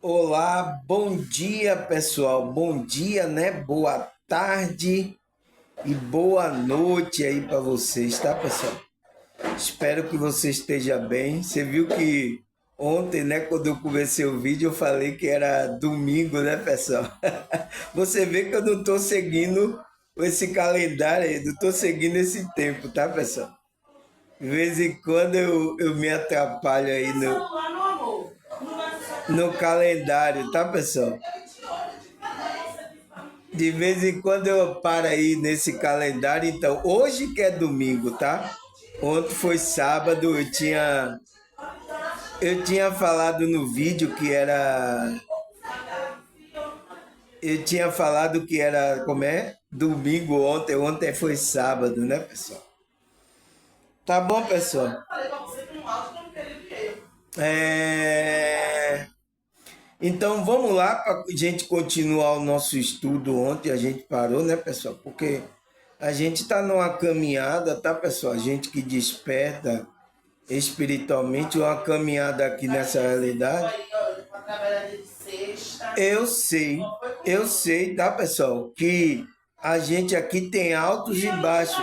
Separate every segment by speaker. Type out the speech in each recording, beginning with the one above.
Speaker 1: Olá, bom dia pessoal, bom dia, né? Boa tarde e boa noite aí para vocês, tá pessoal? Espero que você esteja bem. Você viu que ontem, né, quando eu comecei o vídeo, eu falei que era domingo, né, pessoal? Você vê que eu não tô seguindo esse calendário aí, não tô seguindo esse tempo, tá pessoal? De vez em quando eu me atrapalho aí no calendário, tá pessoal? De vez em quando eu paro aí nesse calendário. Então, hoje que é domingo, tá? Ontem foi sábado, eu tinha falado no vídeo que era. Eu tinha falado que era, como é? Domingo ontem. Ontem foi sábado, né, pessoal? Tá bom, pessoal? É... Então vamos lá para a gente continuar o nosso estudo. Ontem a gente parou, né, pessoal? Porque a gente está numa caminhada, tá, pessoal? A gente que desperta espiritualmente, uma caminhada aqui nessa realidade. Eu sei, tá, pessoal? Que a gente aqui tem altos e baixos.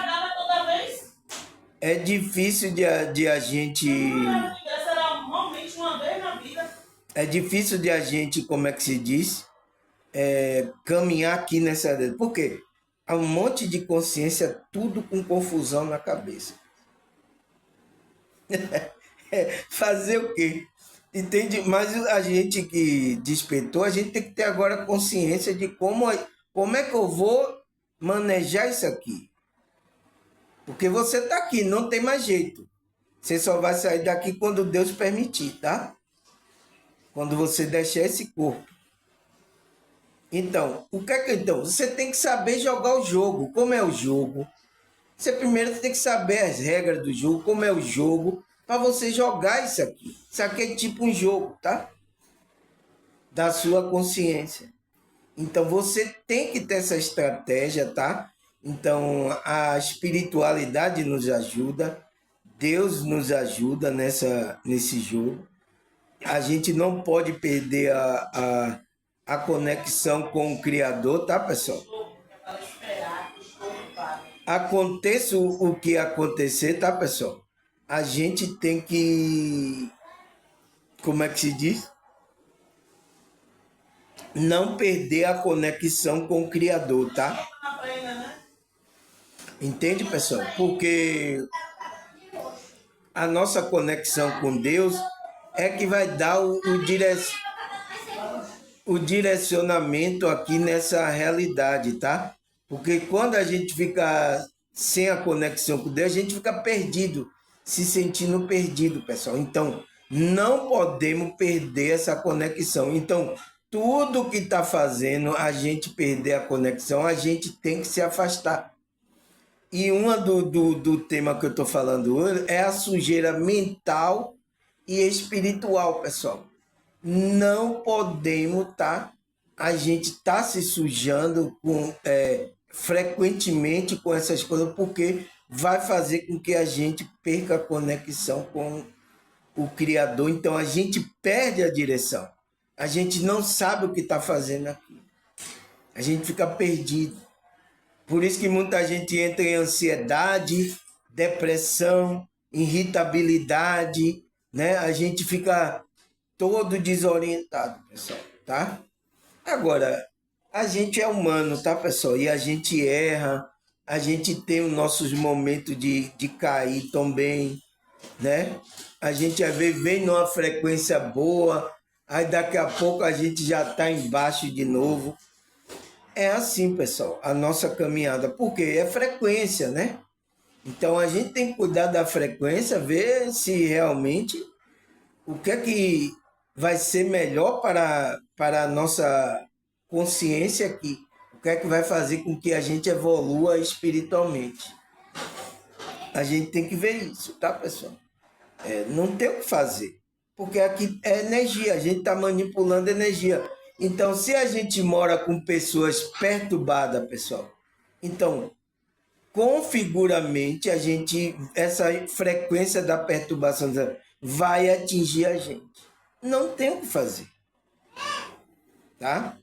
Speaker 1: É difícil de a gente. É difícil de a gente, como é que se diz? Caminhar aqui nessa. Por quê? Há um monte de consciência, tudo com confusão na cabeça. Fazer o quê? Entende? Mas a gente que despertou, a gente tem que ter agora consciência de como é que eu vou manejar isso aqui. Porque você está aqui, não tem mais jeito. Você só vai sair daqui quando Deus permitir, tá? Quando você deixar esse corpo. Então, o que é que então? Você tem que saber jogar o jogo. Como é o jogo? Você primeiro tem que saber as regras do jogo, como é o jogo, para você jogar isso aqui. Isso aqui é tipo um jogo, tá? Da sua consciência. Então você tem que ter essa estratégia, tá? Então a espiritualidade nos ajuda, Deus nos ajuda nesse jogo. A gente não pode perder a conexão com o Criador, tá, pessoal? Aconteça o que acontecer, tá, pessoal? A gente tem que, como é que se diz? Não perder a conexão com o Criador, tá? Entende, pessoal? Porque a nossa conexão com Deus é que vai dar o direcionamento aqui nessa realidade, tá? Porque quando a gente fica sem a conexão com Deus, a gente fica perdido, se sentindo perdido, pessoal. Então, não podemos perder essa conexão. Então, tudo que está fazendo a gente perder a conexão, a gente tem que se afastar. E uma do tema que eu estou falando hoje é a sujeira mental e espiritual, pessoal. Não podemos, tá? A gente tá se sujando frequentemente com essas coisas, porque vai fazer com que a gente perca a conexão com o Criador. Então a gente perde a direção. A gente não sabe o que está fazendo aqui. A gente fica perdido. Por isso que muita gente entra em ansiedade, depressão, irritabilidade, né? A gente fica todo desorientado, pessoal, tá? Agora, a gente é humano, tá, pessoal? E a gente erra, a gente tem os nossos momentos de cair também, né? A gente às vezes vem numa frequência boa, aí daqui a pouco a gente já está embaixo de novo. É assim, pessoal, a nossa caminhada, porque é frequência, né? Então a gente tem que cuidar da frequência, ver se realmente o que é que vai ser melhor para a nossa consciência aqui, o que é que vai fazer com que a gente evolua espiritualmente. A gente tem que ver isso, tá, pessoal? Não tem o que fazer, porque aqui é energia, a gente está manipulando energia. Então, se a gente mora com pessoas perturbadas, pessoal, então configuramente essa frequência da perturbação vai atingir a gente. Não tem o que fazer. tá?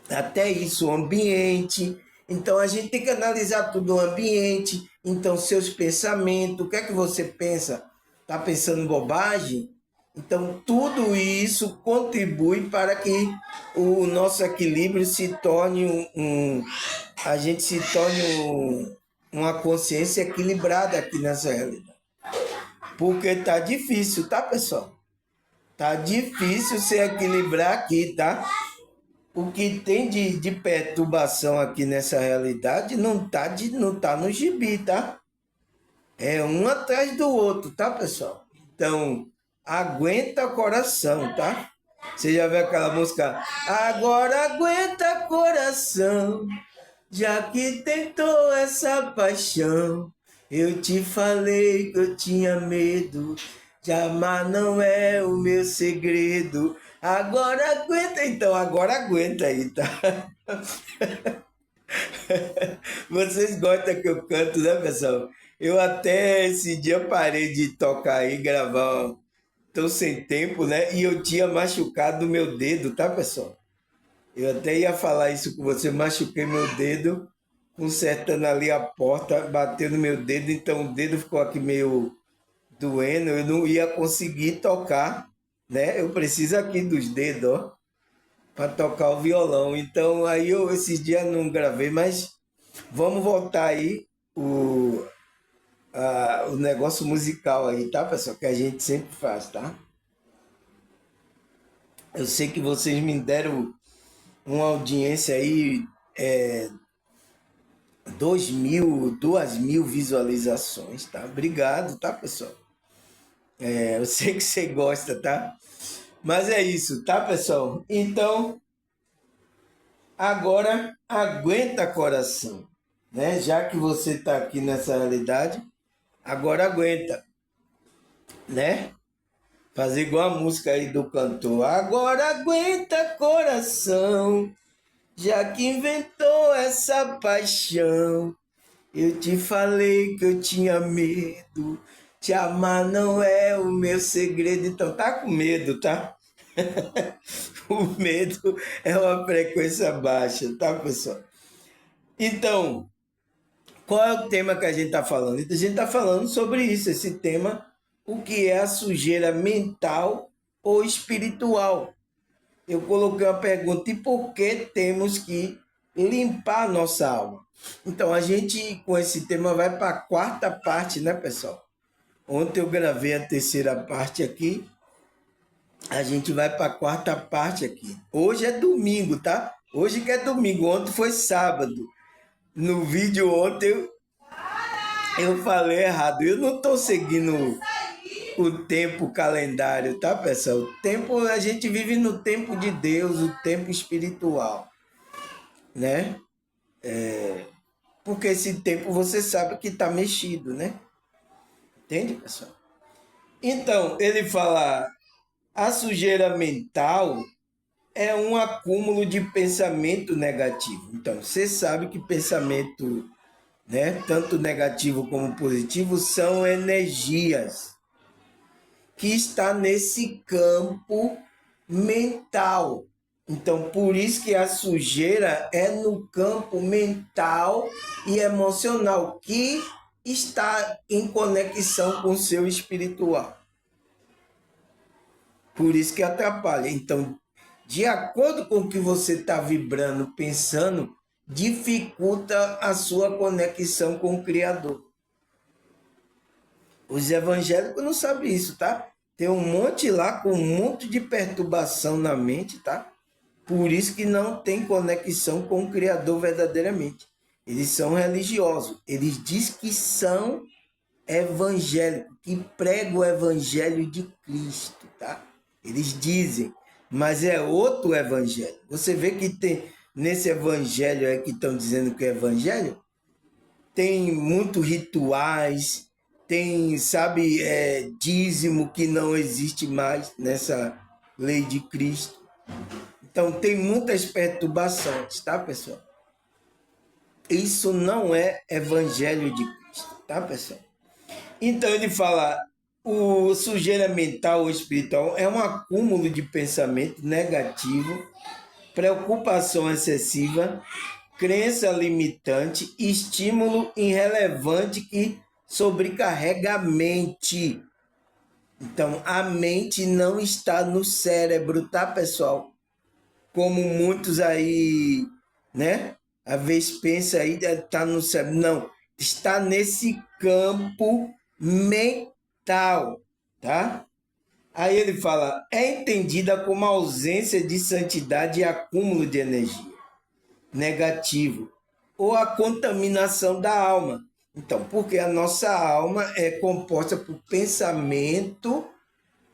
Speaker 1: Até isso, o ambiente. Então a gente tem que analisar tudo o ambiente, então seus pensamentos, o que é que você pensa? Está pensando bobagem? Então tudo isso contribui para que o nosso equilíbrio se torne a gente se torne uma consciência equilibrada aqui nessa realidade. Porque tá difícil, tá, pessoal? Tá difícil se equilibrar aqui, tá? O que tem de perturbação aqui nessa realidade não tá no gibi, tá? É um atrás do outro, tá, pessoal? Então, aguenta coração, tá? Você já viu aquela música? Agora aguenta coração, já que tentou essa paixão. Eu te falei que eu tinha medo, de amar não é o meu segredo. Agora aguenta, então, agora aguenta aí, tá? Vocês gostam que eu canto, né, pessoal? Eu até esse dia parei de tocar aí, gravar. Tô sem tempo, né? E eu tinha machucado o meu dedo, tá, pessoal? Eu até ia falar isso com você, machuquei meu dedo, consertando ali a porta, bateu no meu dedo, então o dedo ficou aqui meio doendo, eu não ia conseguir tocar, né? Eu preciso aqui dos dedos, ó, para tocar o violão. Então aí eu esses dias não gravei, mas vamos voltar aí o negócio musical aí, tá, pessoal? Que a gente sempre faz, tá? Eu sei que vocês me deram uma audiência aí, 2.000 visualizações, tá? Obrigado, tá, pessoal? Eu sei que você gosta, tá? Mas é isso, tá, pessoal? Então, agora aguenta coração, né? Já que você tá aqui nessa realidade, agora aguenta, né? Fazer igual a música aí do cantor. Agora aguenta coração, já que inventou essa paixão. Eu te falei que eu tinha medo. Te amar não é o meu segredo. Então tá com medo, tá? O medo é uma frequência baixa, tá, pessoal? Então, qual é o tema que a gente está falando? A gente está falando sobre isso, esse tema, o que é a sujeira mental ou espiritual. Eu coloquei uma pergunta, e por que temos que limpar a nossa alma? Então, a gente, com esse tema, vai para a quarta parte, né, pessoal? Ontem eu gravei a terceira parte aqui, a gente vai para a quarta parte aqui. Hoje é domingo, tá? Hoje que é domingo, ontem foi sábado. No vídeo ontem eu falei errado. Eu não estou seguindo o tempo calendário, tá, pessoal? O tempo, a gente vive no tempo de Deus, o tempo espiritual, né? Porque esse tempo você sabe que está mexido, né? Entende, pessoal? Então, ele fala, a sujeira mental é um acúmulo de pensamento negativo. Então, você sabe que pensamento, né, tanto negativo como positivo, são energias que está nesse campo mental. Então, por isso que a sujeira é no campo mental e emocional, que está em conexão com o seu espiritual. Por isso que atrapalha. Então, de acordo com o que você está vibrando, pensando, dificulta a sua conexão com o Criador. Os evangélicos não sabem isso, tá? Tem um monte lá com um monte de perturbação na mente, tá? Por isso que não tem conexão com o Criador verdadeiramente. Eles são religiosos. Eles dizem que são evangélicos, que pregam o evangelho de Cristo, tá? Eles dizem, mas é outro evangelho. Você vê que tem nesse evangelho aí que estão dizendo que é evangelho, tem muitos rituais, tem, sabe, dízimo que não existe mais nessa lei de Cristo. Então tem muitas perturbações, tá, pessoal? Isso não é evangelho de Cristo, tá, pessoal? Então ele fala, o sujeira mental ou espiritual é um acúmulo de pensamento negativo preocupação excessiva, crença limitante, estímulo irrelevante que sobrecarrega a mente. Então, a mente não está no cérebro, tá, pessoal? Como muitos aí, né? Às vezes pensa aí, está no cérebro. Não, está nesse campo mental, tá? Aí ele fala, é entendida como ausência de santidade e acúmulo de energia negativo, ou a contaminação da alma. Então, porque a nossa alma é composta por pensamento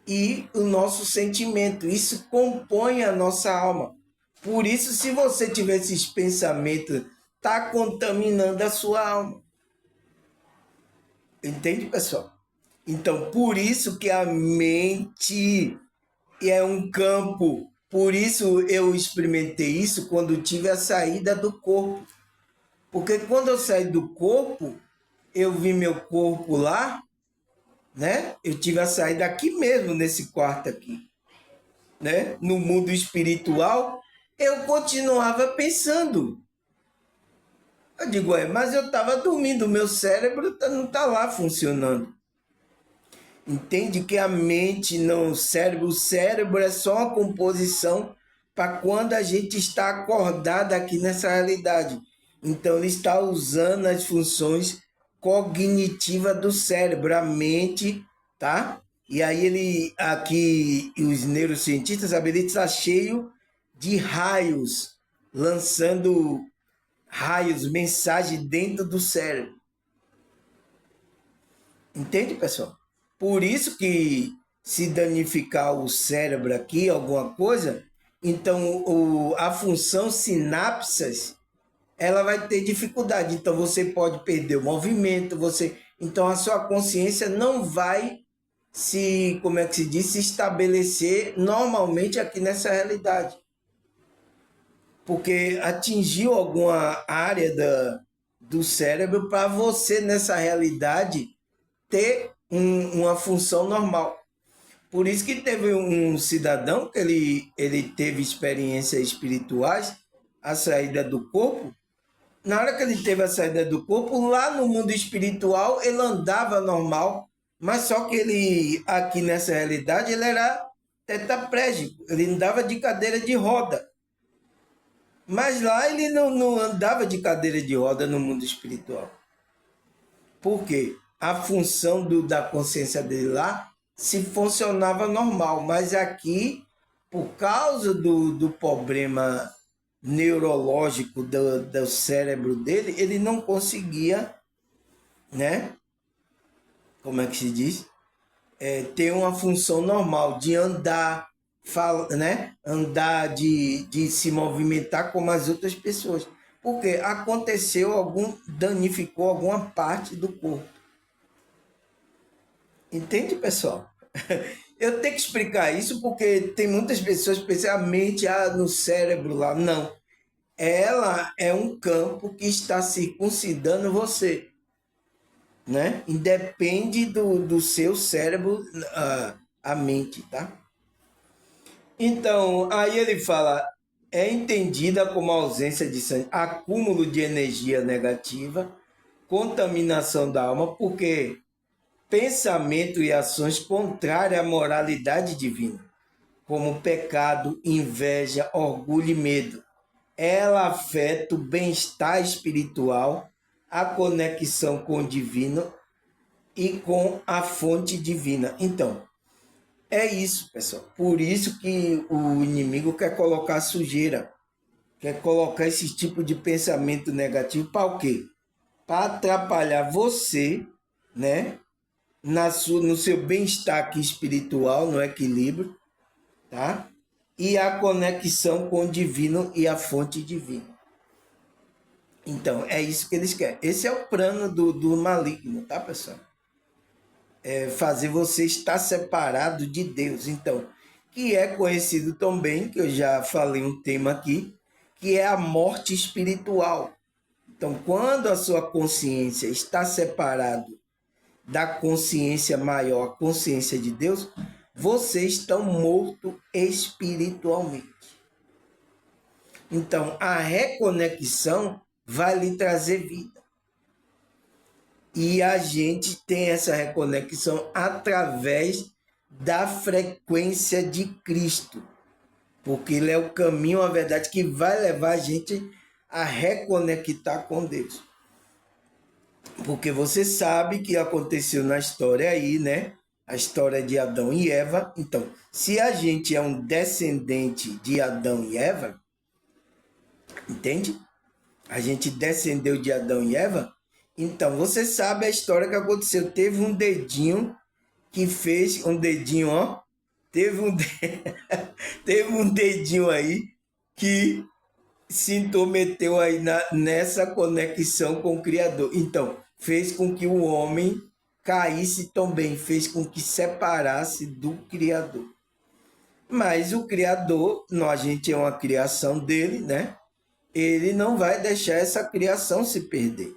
Speaker 1: e o nosso sentimento. Isso compõe a nossa alma. Por isso, se você tiver esses pensamentos, está contaminando a sua alma. Entende, pessoal? Então, por isso que a mente é um campo. Por isso eu experimentei isso quando tive a saída do corpo. Porque quando eu saí do corpo, eu vi meu corpo lá, né? Eu tive a saída aqui mesmo, nesse quarto aqui, né? No mundo espiritual, eu continuava pensando. Eu digo, mas eu estava dormindo, meu cérebro não está lá funcionando. Entende que a mente, não o cérebro é só uma composição para quando a gente está acordado aqui nessa realidade. Então, ele está usando as funções cognitivas do cérebro, a mente, tá? E aí ele, aqui, os neurocientistas sabem, ele está cheio de raios, lançando raios, mensagem dentro do cérebro. Entende, pessoal? Por isso que se danificar o cérebro aqui, alguma coisa, então a função sinapses, ela vai ter dificuldade. Então você pode perder o movimento, então a sua consciência não vai se, como é que se diz, se estabelecer normalmente aqui nessa realidade. Porque atingiu alguma área do cérebro para você nessa realidade ter uma função normal. Por isso que teve um cidadão que ele teve experiências espirituais, a saída do corpo. Na hora que ele teve a saída do corpo, lá no mundo espiritual, ele andava normal, mas só que ele, aqui nessa realidade, ele era tetraplégico, ele andava de cadeira de roda. Mas lá ele não andava de cadeira de roda no mundo espiritual. Por quê? A função da consciência dele lá se funcionava normal, mas aqui, por causa do problema neurológico do cérebro dele, ele não conseguia, né? Como é que se diz? Ter uma função normal de andar, né? Andar, de se movimentar como as outras pessoas. Porque danificou alguma parte do corpo. Entende, pessoal? Eu tenho que explicar isso porque tem muitas pessoas que pensam a mente no cérebro lá. Não. Ela é um campo que está circuncidando você, né? Independe do seu cérebro, a mente, tá? Então, aí ele fala, é entendida como ausência de acúmulo de energia negativa, contaminação da alma, porque pensamento e ações contrárias à moralidade divina, como pecado, inveja, orgulho e medo. Ela afeta o bem-estar espiritual, a conexão com o divino e com a fonte divina. Então, é isso, pessoal. Por isso que o inimigo quer colocar sujeira, quer colocar esse tipo de pensamento negativo para o quê? Para atrapalhar você, né? No seu bem-estar aqui espiritual, no equilíbrio, tá? E a conexão com o divino e a fonte divina. Então, é isso que eles querem. Esse é o plano do maligno, tá, pessoal? É fazer você estar separado de Deus. Então, que é conhecido também, que eu já falei um tema aqui, que é a morte espiritual. Então, quando a sua consciência está separado da consciência maior, a consciência de Deus, vocês estão mortos espiritualmente. Então, a reconexão vai lhe trazer vida. E a gente tem essa reconexão através da frequência de Cristo. Porque ele é o caminho, a verdade, que vai levar a gente a reconectar com Deus. Porque você sabe que aconteceu na história aí, né? A história de Adão e Eva. Então, se a gente é um descendente de Adão e Eva, entende? A gente descendeu de Adão e Eva. Então, você sabe a história que aconteceu. Teve um dedinho que fez, um dedinho, ó. Teve um dedinho aí que se intrometeu aí nessa conexão com o Criador. Então, fez com que o homem caísse também, fez com que separasse do Criador. Mas o Criador, a gente é uma criação dele, né? Ele não vai deixar essa criação se perder.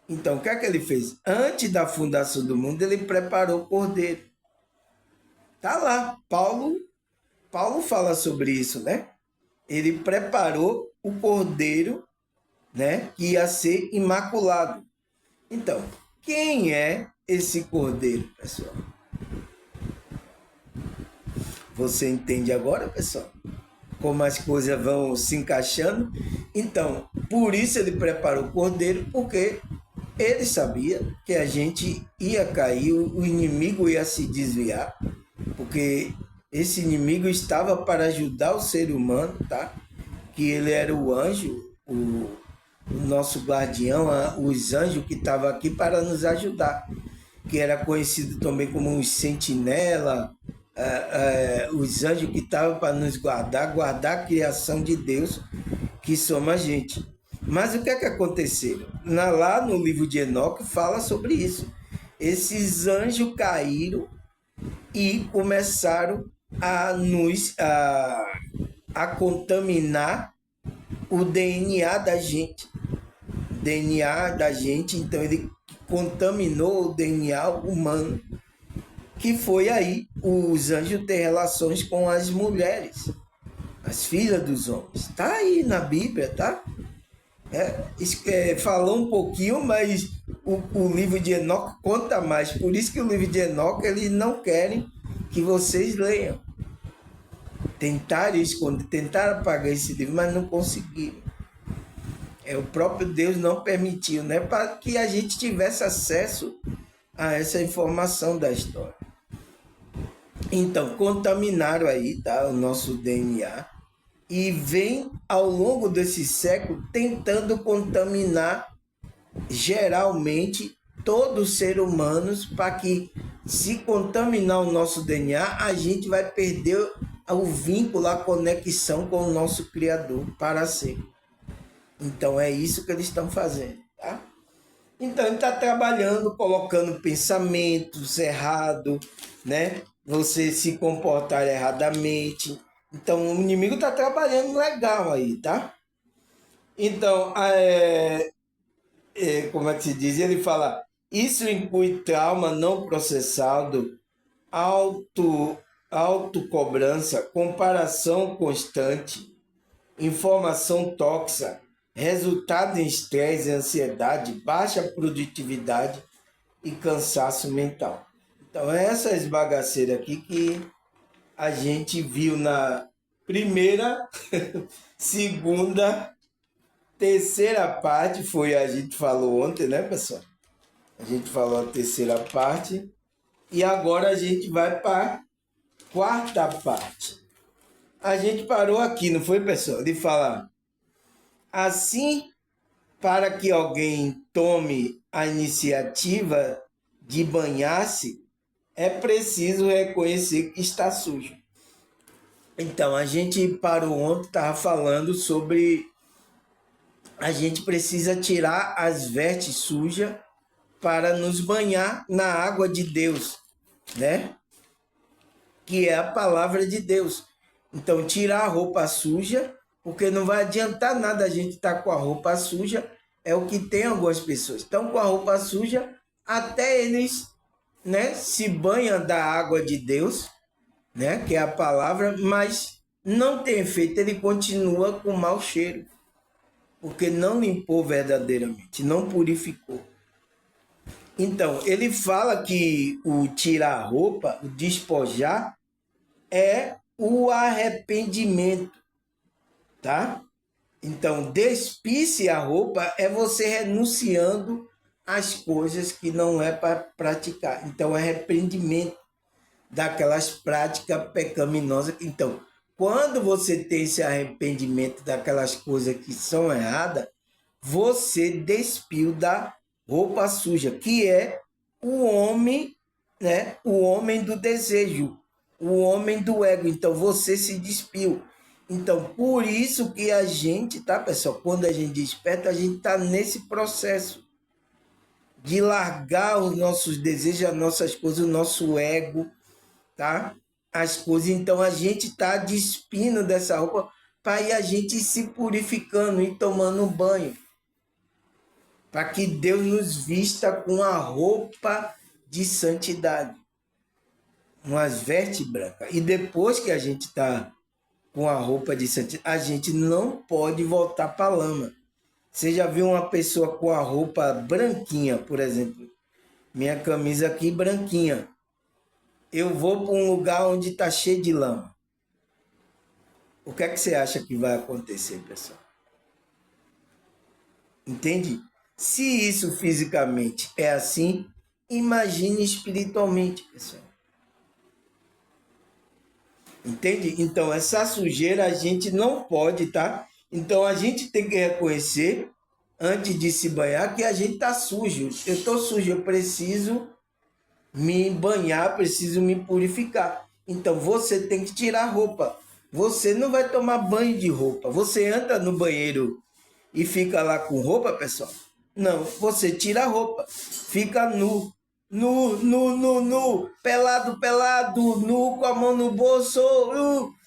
Speaker 1: Então, o que é que ele fez? Antes da fundação do mundo, ele preparou o cordeiro. Tá lá, Paulo fala sobre isso, né? Ele preparou o cordeiro, né, que ia ser imaculado. Então, quem é esse cordeiro, pessoal? Você entende agora, pessoal? Como as coisas vão se encaixando? Então, por isso ele preparou o cordeiro, porque ele sabia que a gente ia cair, o inimigo ia se desviar, porque esse inimigo estava para ajudar o ser humano, tá? Que ele era o anjo, o nosso guardião, os anjos que estavam aqui para nos ajudar, que era conhecido também como os sentinela, os anjos que estavam para nos guardar a criação de Deus, que somos a gente. Mas o que é que aconteceu? Lá no livro de Enoque fala sobre isso. Esses anjos caíram e começaram a contaminar o DNA da gente. Então ele contaminou o DNA humano, que foi aí os anjos ter relações com as mulheres, as filhas dos homens. Tá aí na Bíblia, tá? Falou um pouquinho, mas o livro de Enoque conta mais. Por isso que o livro de Enoque eles não querem que vocês leiam. Tentaram esconder, tentaram apagar esse livro, mas não conseguiram. O próprio Deus não permitiu, né? Para que a gente tivesse acesso a essa informação da história. Então, contaminaram aí, tá? O nosso DNA. E vem, ao longo desse século, tentando contaminar geralmente todo ser humano, para que, se contaminar o nosso DNA, a gente vai perder o vínculo, a conexão com o nosso Criador para sempre. Então é isso que eles estão fazendo, tá? Então ele está trabalhando, colocando pensamentos errados, né? Você se comportar erradamente. Então o inimigo está trabalhando legal aí, tá? Então, como é que se diz? Ele fala, isso inclui trauma não processado, autocobrança, comparação constante, informação tóxica, resultado em estresse, ansiedade, baixa produtividade e cansaço mental. Então, essas bagaceiras aqui que a gente viu na primeira, segunda, terceira parte, a gente falou ontem, né, pessoal? A gente falou a terceira parte e agora a gente vai para a quarta parte. A gente parou aqui, não foi, pessoal? De falar assim, para que alguém tome a iniciativa de banhar-se, é preciso reconhecer que está sujo. Então, a gente parou ontem, estava falando sobre a gente precisa tirar as vestes sujas para nos banhar na água de Deus, né? Que é a palavra de Deus. Então, tirar a roupa suja, porque não vai adiantar nada a gente estar com a roupa suja, é o que tem algumas pessoas. Estão com a roupa suja, até eles, né, se banham da água de Deus, né, que é a palavra, mas não tem efeito, ele continua com mau cheiro, porque não limpou verdadeiramente, não purificou. Então, ele fala que o tirar a roupa, o despojar, é o arrependimento, tá? Então, despir-se a roupa é você renunciando às coisas que não é para praticar. Então, é arrependimento daquelas práticas pecaminosas. Então, quando você tem esse arrependimento daquelas coisas que são erradas, você despiu da roupa suja, que é o homem, né? O homem do desejo, o homem do ego. Então, você se despiu. Então, por isso que a gente, tá, pessoal? Quando a gente desperta, a gente está nesse processo de largar os nossos desejos, as nossas coisas, o nosso ego, tá? As coisas. Então, a gente está despindo dessa roupa para ir a gente se purificando e tomando um banho. Para que Deus nos vista com a roupa de santidade, umas vestes brancas. E depois que a gente está com a roupa de santidade, a gente não pode voltar para a lama. Você já viu uma pessoa com a roupa branquinha, por exemplo? Minha camisa aqui branquinha. Eu vou para um lugar onde está cheio de lama. O que é que você acha que vai acontecer, pessoal? Entende? Se isso fisicamente é assim, imagine espiritualmente, pessoal. Entende? Então, essa sujeira a gente não pode, tá? Então, a gente tem que reconhecer, antes de se banhar, que a gente tá sujo. Eu tô sujo, eu preciso me banhar, preciso me purificar. Então, você tem que tirar a roupa. Você não vai tomar banho de roupa. Você entra no banheiro e fica lá com roupa, pessoal? Não, você tira a roupa, fica nu. Nu, nu, nu, nu, pelado, pelado, nu com a mão no bolso,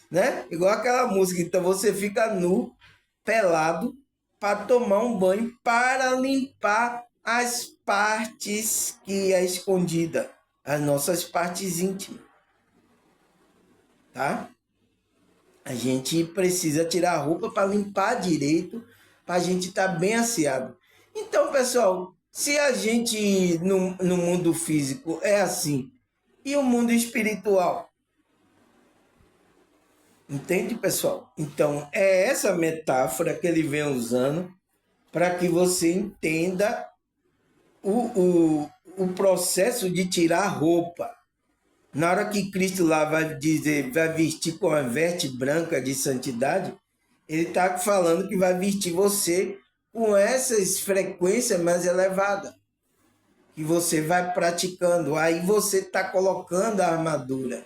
Speaker 1: né? Igual aquela música. Então você fica nu, pelado, para tomar um banho, para limpar as partes que é escondida, as nossas partes íntimas, tá? A gente precisa tirar a roupa para limpar direito, para a gente estar bem asseado. Então, pessoal, se a gente no mundo físico é assim, e o mundo espiritual? Entende, pessoal? Então, é essa metáfora que ele vem usando para que você entenda o processo de tirar a roupa. Na hora que Cristo lá vai dizer, vai vestir com a veste branca de santidade, ele está falando que vai vestir você com essas frequências mais elevadas, que você vai praticando. Aí você está colocando a armadura.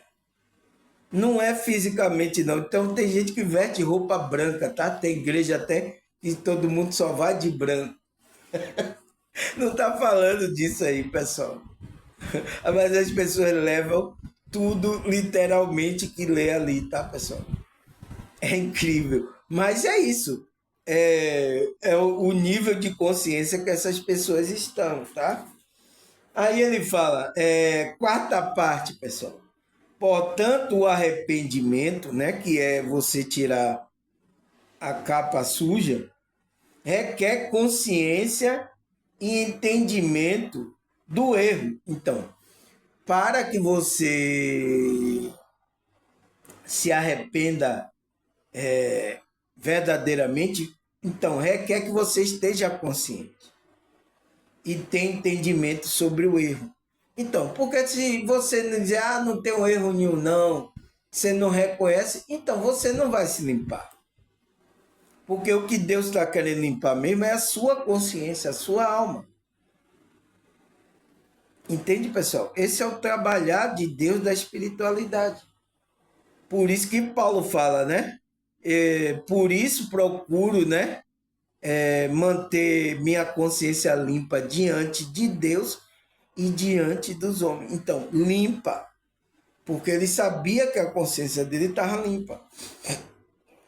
Speaker 1: Não é fisicamente, não. Então tem gente que veste roupa branca, tá? Tem igreja até que todo mundo só vai de branco. Não está falando disso aí, pessoal. Mas as pessoas levam tudo literalmente que lê ali, tá, pessoal? É incrível. Mas é isso. É o nível de consciência que essas pessoas estão, tá? Aí ele fala, quarta parte, pessoal. Portanto, o arrependimento, né, que é você tirar a capa suja, requer consciência e entendimento do erro. Então, para que você se arrependa verdadeiramente, então requer que você esteja consciente e tenha entendimento sobre o erro. Então, porque se você não dizer, não tem um erro nenhum, não, você não reconhece, então você não vai se limpar. Porque o que Deus está querendo limpar mesmo é a sua consciência, a sua alma. Entende, pessoal? Esse é o trabalhar de Deus da espiritualidade. Por isso que Paulo fala, né? Por isso procuro, né? Manter minha consciência limpa diante de Deus e diante dos homens. Então, limpa. Porque ele sabia que a consciência dele estava limpa.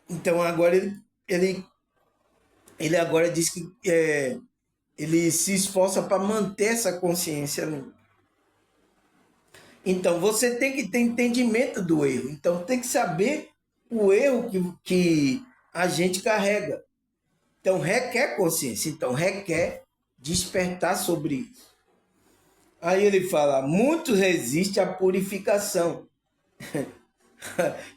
Speaker 1: Então, agora ele agora diz que ele se esforça para manter essa consciência limpa. Então, você tem que ter entendimento do erro. Então, tem que saber o erro que a gente carrega. Então, requer consciência. Então, requer despertar sobre isso. Aí ele fala, muitos resistem à purificação.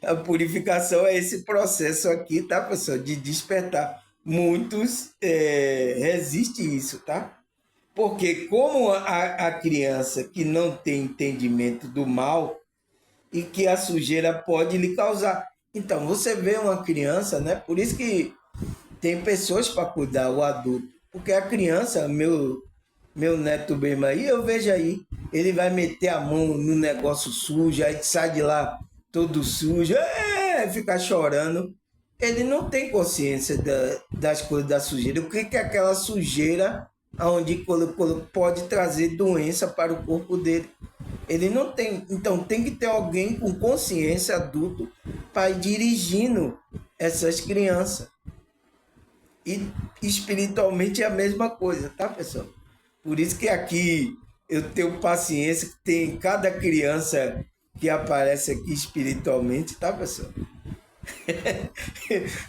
Speaker 1: A purificação é esse processo aqui, tá, pessoal? De despertar. Muitos resistem isso, tá? Porque como a criança que não tem entendimento do mal e que a sujeira pode lhe causar. Então, você vê uma criança, né? Por isso que tem pessoas para cuidar, o adulto. Porque a criança, meu neto mesmo aí, eu vejo aí, ele vai meter a mão no negócio sujo, aí sai de lá todo sujo, ficar chorando. Ele não tem consciência das coisas da sujeira. O que é aquela sujeira onde pode trazer doença para o corpo dele? Ele não tem. Então tem que ter alguém com consciência adulto para ir dirigindo essas crianças. E espiritualmente é a mesma coisa, tá, pessoal? Por isso que aqui eu tenho paciência, que tem cada criança que aparece aqui espiritualmente, tá, pessoal?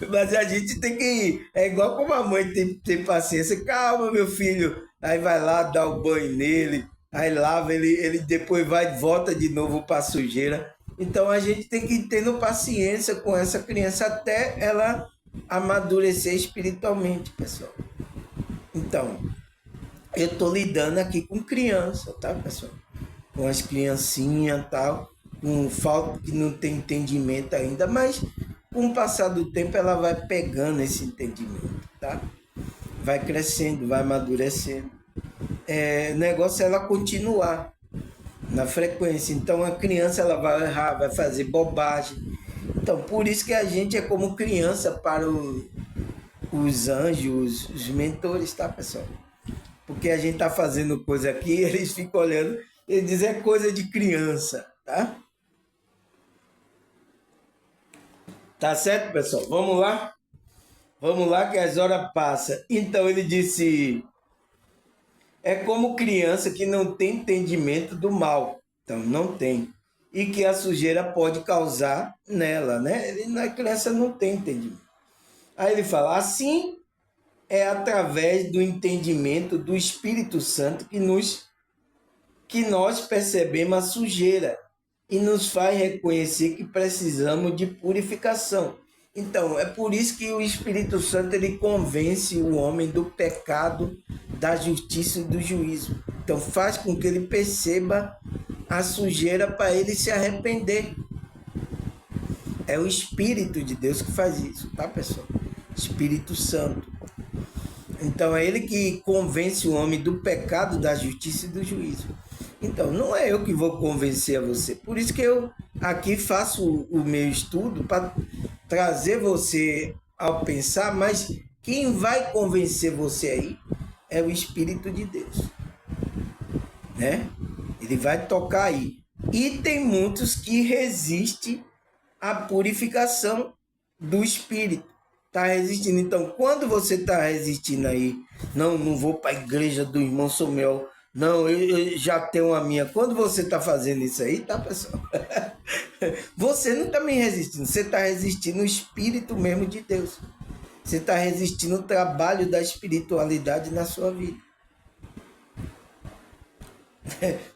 Speaker 1: Mas a gente tem que ir. É igual como a mãe tem paciência. Calma, meu filho. Aí vai lá, dá o banho nele, aí lava, ele depois vai e volta de novo para a sujeira. Então a gente tem que ir tendo paciência com essa criança até ela amadurecer espiritualmente, pessoal. Então, eu estou lidando aqui com criança, tá, pessoal? Com as criancinhas e tal, com falta que não tem entendimento ainda, mas com o passar do tempo ela vai pegando esse entendimento, tá? Vai crescendo, vai amadurecendo. O negócio é ela continuar na frequência. Então a criança ela vai errar, vai fazer bobagem. Então por isso que a gente é como criança para os anjos, os mentores, tá, pessoal? Porque a gente tá fazendo coisa aqui, eles ficam olhando, eles dizem é coisa de criança, tá? Tá certo, pessoal? Vamos lá? Vamos lá que as horas passam. Então ele disse, é como criança que não tem entendimento do mal. Então não tem. E que a sujeira pode causar nela, né? A criança não tem entendimento. Aí ele fala, assim é através do entendimento do Espírito Santo que nós percebemos a sujeira e nos faz reconhecer que precisamos de purificação. Então, é por isso que o Espírito Santo ele convence o homem do pecado, da justiça e do juízo. Então, faz com que ele perceba a sujeira para ele se arrepender. É o Espírito de Deus que faz isso, tá, pessoal? Espírito Santo. Então, é ele que convence o homem do pecado, da justiça e do juízo. Então, não é eu que vou convencer a você. Por isso que eu aqui faço o meu estudo para trazer você ao pensar, mas quem vai convencer você aí é o Espírito de Deus, né? Ele vai tocar aí. E tem muitos que resistem à purificação do Espírito. Tá resistindo. Então, quando você está resistindo aí, não vou para a igreja do irmão Samuel, não, eu já tenho a minha. Quando você está fazendo isso aí, tá, pessoal? Você não está me resistindo, você está resistindo o Espírito mesmo de Deus. Você está resistindo o trabalho da espiritualidade na sua vida.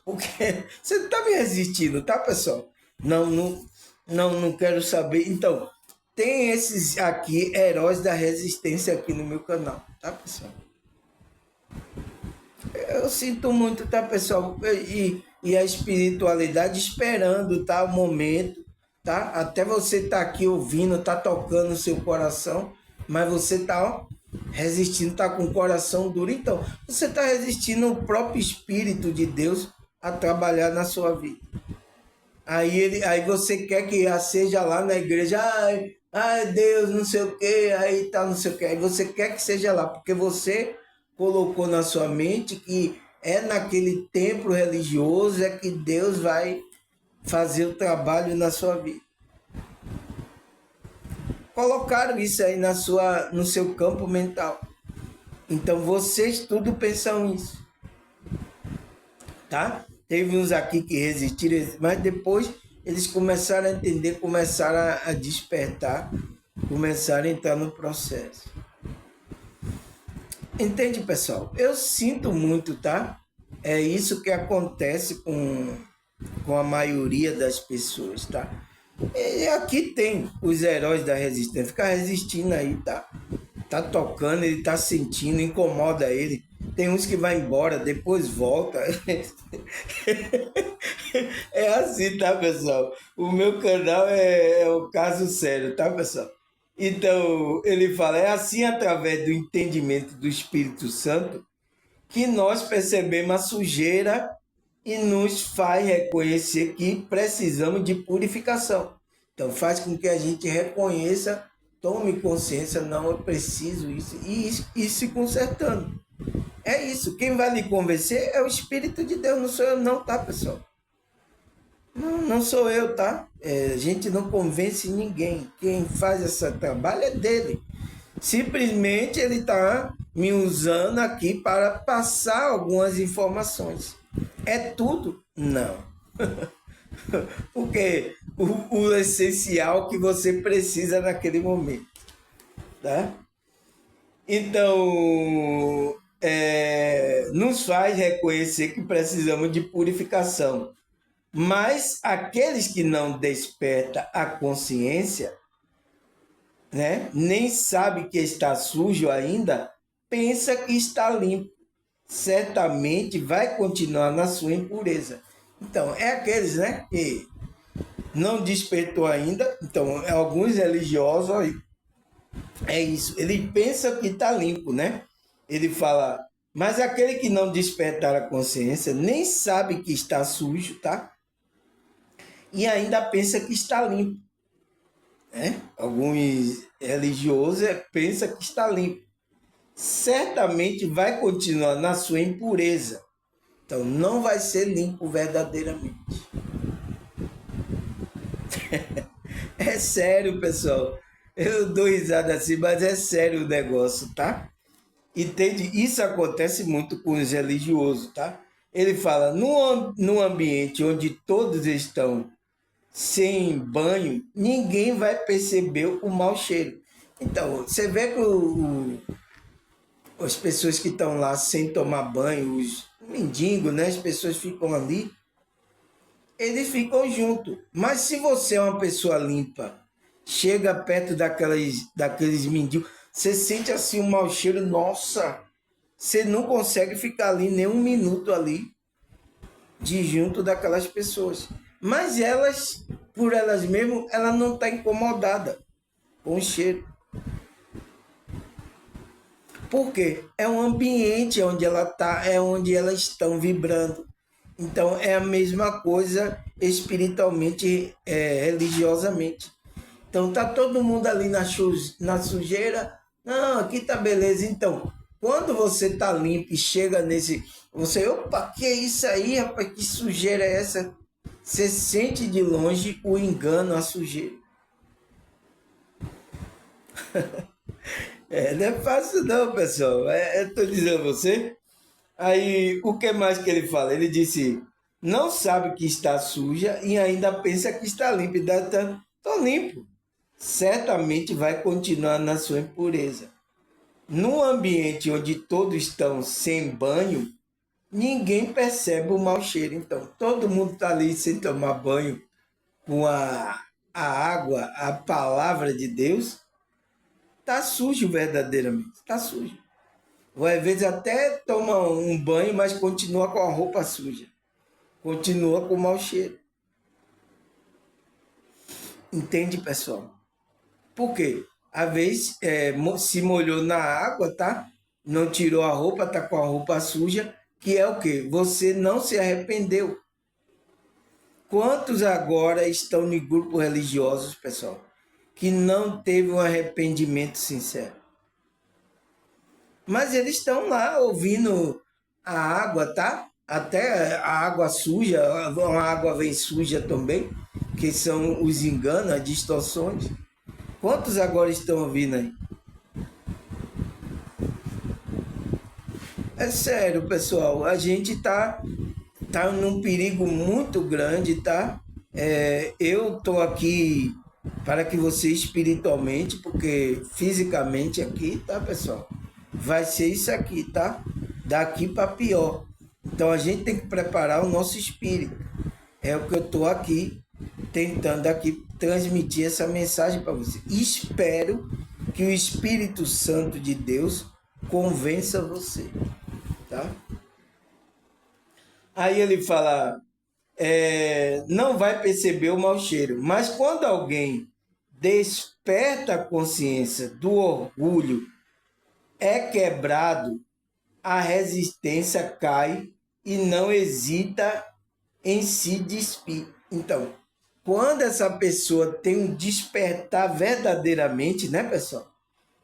Speaker 1: Porque você não está me resistindo, tá, pessoal? Não quero saber. Então, tem esses aqui, heróis da resistência aqui no meu canal, tá, pessoal? Eu sinto muito, tá, pessoal? E a espiritualidade esperando, tá? O momento, tá? Até você tá aqui ouvindo, tá tocando o seu coração, mas você tá, ó, resistindo, tá com o coração duro. Então, você tá resistindo o próprio Espírito de Deus a trabalhar na sua vida. Aí você quer que seja lá na igreja, ai Deus, não sei o que, aí tá, não sei o que. Aí você quer que seja lá, porque você colocou na sua mente que é naquele templo religioso é que Deus vai fazer o trabalho na sua vida. Colocaram isso aí no seu campo mental. Então vocês tudo pensam isso, tá? Teve uns aqui que resistiram, mas depois eles começaram a entender, começaram a despertar, começaram a entrar no processo. Entende, pessoal? Eu sinto muito, tá? É isso que acontece com a maioria das pessoas, tá? E aqui tem os heróis da resistência, fica resistindo aí, tá? Tá tocando, ele tá sentindo, incomoda ele. Tem uns que vai embora, depois volta. É assim, tá, pessoal? O meu canal é um caso sério, tá, pessoal? Então, ele fala, é assim através do entendimento do Espírito Santo que nós percebemos a sujeira e nos faz reconhecer que precisamos de purificação. Então, faz com que a gente reconheça, tome consciência, não, eu preciso isso, e se consertando. É isso. Quem vai lhe convencer é o Espírito de Deus, não sou eu não, tá, pessoal? Não sou eu, tá? A gente não convence ninguém. Quem faz esse trabalho é dele. Simplesmente ele está me usando aqui para passar algumas informações. É tudo? Não. Porque o essencial que você precisa naquele momento. Tá? Então, nos faz reconhecer que precisamos de purificação. Mas aqueles que não despertam a consciência, né, nem sabe que está sujo ainda, pensa que está limpo. Certamente vai continuar na sua impureza. Então, é aqueles, né, que não despertou ainda. Então, alguns religiosos, é isso. Ele pensa que está limpo, né? Ele fala, mas aquele que não despertar a consciência nem sabe que está sujo, tá? E ainda pensa que está limpo. Né? Alguns religiosos pensam que está limpo. Certamente vai continuar na sua impureza. Então, não vai ser limpo verdadeiramente. É sério, pessoal. Eu dou risada assim, mas é sério o negócio, tá? Entende? Isso acontece muito com os religiosos, tá? Ele fala, num ambiente onde todos estão sem banho, ninguém vai perceber o mau cheiro. Então, você vê que as pessoas que estão lá sem tomar banho, os mendigos, né? As pessoas ficam ali, eles ficam juntos. Mas se você é uma pessoa limpa, chega perto daqueles mendigos, você sente assim um mau cheiro, nossa, você não consegue ficar ali nem um minuto ali, de junto daquelas pessoas. Mas elas, por elas mesmas, ela não está incomodada com o cheiro. Por quê? É um ambiente onde ela está, é onde elas estão vibrando. Então é a mesma coisa espiritualmente, religiosamente. Então tá todo mundo ali na sujeira. Não, aqui tá beleza. Então, quando você tá limpo e chega nesse, você, opa, que é isso aí, rapaz? Que sujeira é essa? Você sente de longe o engano, a sujeira. Não é fácil não, pessoal. Eu tô dizendo a você. Aí, o que mais que ele fala? Ele disse, não sabe que está suja e ainda pensa que está limpo. Estou limpo. Certamente vai continuar na sua impureza. Num ambiente onde todos estão sem banho, ninguém percebe o mau cheiro. Então, todo mundo está ali sem tomar banho com a água, a palavra de Deus. Está sujo verdadeiramente. Está sujo. Ou às vezes até toma um banho, mas continua com a roupa suja. Continua com o mau cheiro. Entende, pessoal? Por quê? Às vezes se molhou na água, tá? Não tirou a roupa, tá com a roupa suja, que é o quê? Você não se arrependeu. Quantos agora estão em grupos religiosos, pessoal, que não teve um arrependimento sincero? Mas eles estão lá ouvindo a água, tá? Até a água suja, a água vem suja também, que são os enganos, as distorções. Quantos agora estão ouvindo aí? É sério, pessoal, a gente tá num perigo muito grande, tá? Eu estou aqui para que você espiritualmente, porque fisicamente aqui, tá, pessoal? Vai ser isso aqui, tá? Daqui para pior. Então a gente tem que preparar o nosso espírito. É o que eu estou aqui tentando aqui transmitir essa mensagem para você. Espero que o Espírito Santo de Deus convença você, tá? Aí ele fala, não vai perceber o mau cheiro, mas quando alguém desperta a consciência do orgulho, é quebrado, a resistência cai e não hesita em se despir. Então, quando essa pessoa tem um despertar verdadeiramente, né, pessoal?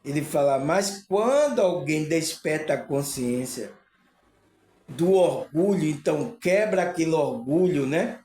Speaker 1: Ele fala, mas quando alguém desperta a consciência do orgulho, então quebra aquele orgulho, né?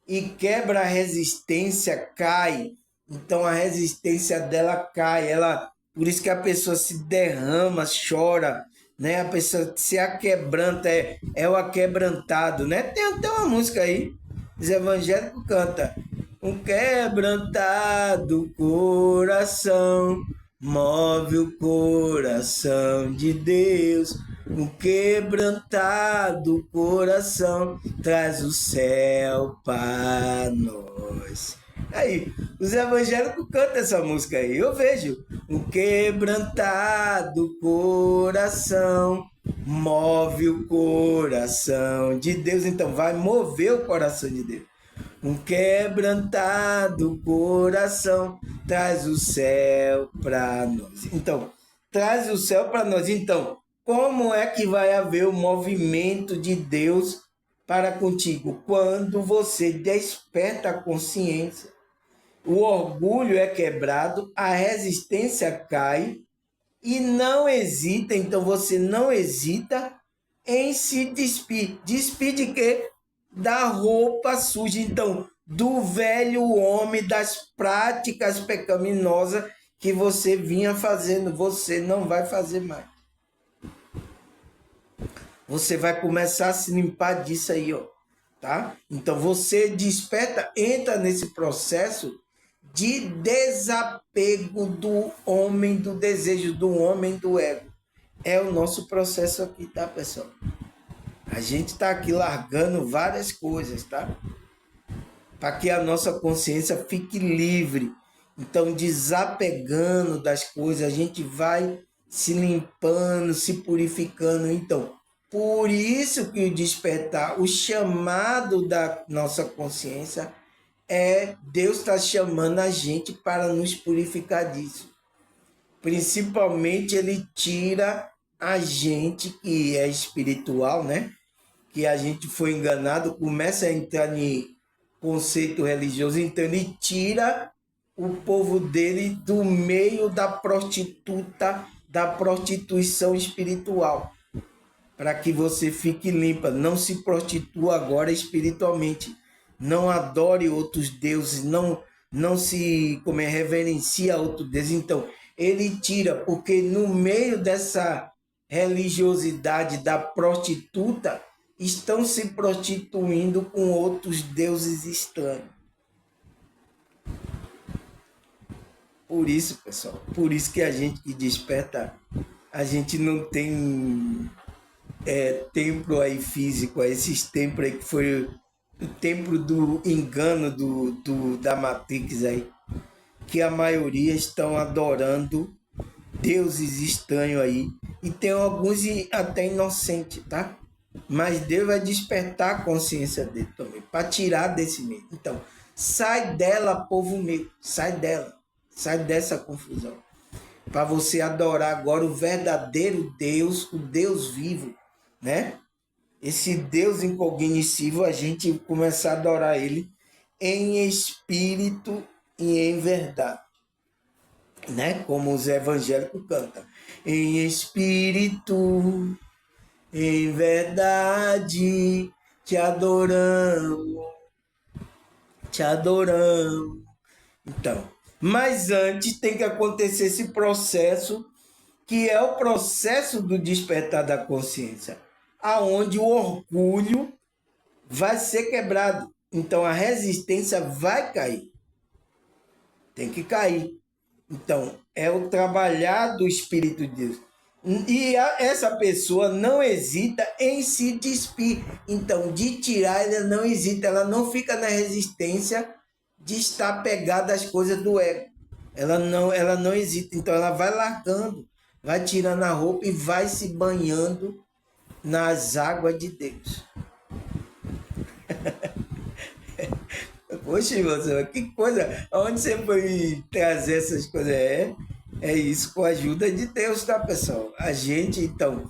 Speaker 1: E quebra a resistência, cai. Então a resistência dela cai, ela, por isso que a pessoa se derrama, chora, né? A pessoa se aquebranta, é o aquebrantado, né? Tem até uma música aí, os evangélicos canta, um quebrantado coração move o coração de Deus, um quebrantado coração traz o céu para nós. Aí, os evangélicos cantam essa música aí. Eu vejo um quebrantado coração move o coração de Deus. Então, vai mover o coração de Deus. Um quebrantado coração traz o céu para nós. Então, traz o céu para nós. Então, como é que vai haver o movimento de Deus para contigo? Quando você desperta a consciência, o orgulho é quebrado, a resistência cai e não hesita. Então, você não hesita em se despir. Despir de quê? Da roupa suja. Então, do velho homem, das práticas pecaminosas que você vinha fazendo, você não vai fazer mais. Você vai começar a se limpar disso aí, ó, tá? Então você desperta, entra nesse processo de desapego do homem, do desejo do homem, do ego. É o nosso processo aqui, tá, pessoal? A gente está aqui largando várias coisas, tá? Para que a nossa consciência fique livre. Então, desapegando das coisas, a gente vai se limpando, se purificando. Então, por isso que o despertar, o chamado da nossa consciência Deus está chamando a gente para nos purificar disso. Principalmente ele tira a gente que é espiritual, né? Que a gente foi enganado, começa a entrar em conceito religioso, então ele tira o povo dele do meio da prostituta, da prostituição espiritual, para que você fique limpa, não se prostitua agora espiritualmente, não adore outros deuses, não se reverencia a outro Deus. Então, ele tira, porque no meio dessa religiosidade da prostituta, estão se prostituindo com outros deuses estranhos. Por isso, pessoal, por isso que a gente que desperta, a gente não tem templo aí físico, esses templos aí que foi o templo do engano da Matrix aí, que a maioria estão adorando deuses estranhos aí, e tem alguns até inocentes, tá? Mas Deus vai despertar a consciência dele também, para tirar desse meio. Então, sai dela, povo meu, sai dela, sai dessa confusão, para você adorar agora o verdadeiro Deus, o Deus vivo, né? Esse Deus incognoscível, a gente começar a adorar ele em espírito e em verdade, né? Como os evangélicos cantam. Em espírito, em verdade, te adoramos, te adoramos. Então, mas antes tem que acontecer esse processo, que é o processo do despertar da consciência, aonde o orgulho vai ser quebrado. Então a resistência vai cair. Tem que cair. Então, é o trabalhar do Espírito de Deus. E essa pessoa não hesita em se despir. Então, de tirar, ela não hesita, ela não fica na resistência de estar pegada às coisas do ego. Ela não hesita. Então, ela vai largando, vai tirando a roupa e vai se banhando nas águas de Deus. Poxa, você, que coisa! Onde você foi trazer essas coisas? É isso com a ajuda de Deus, tá, pessoal? A gente, então,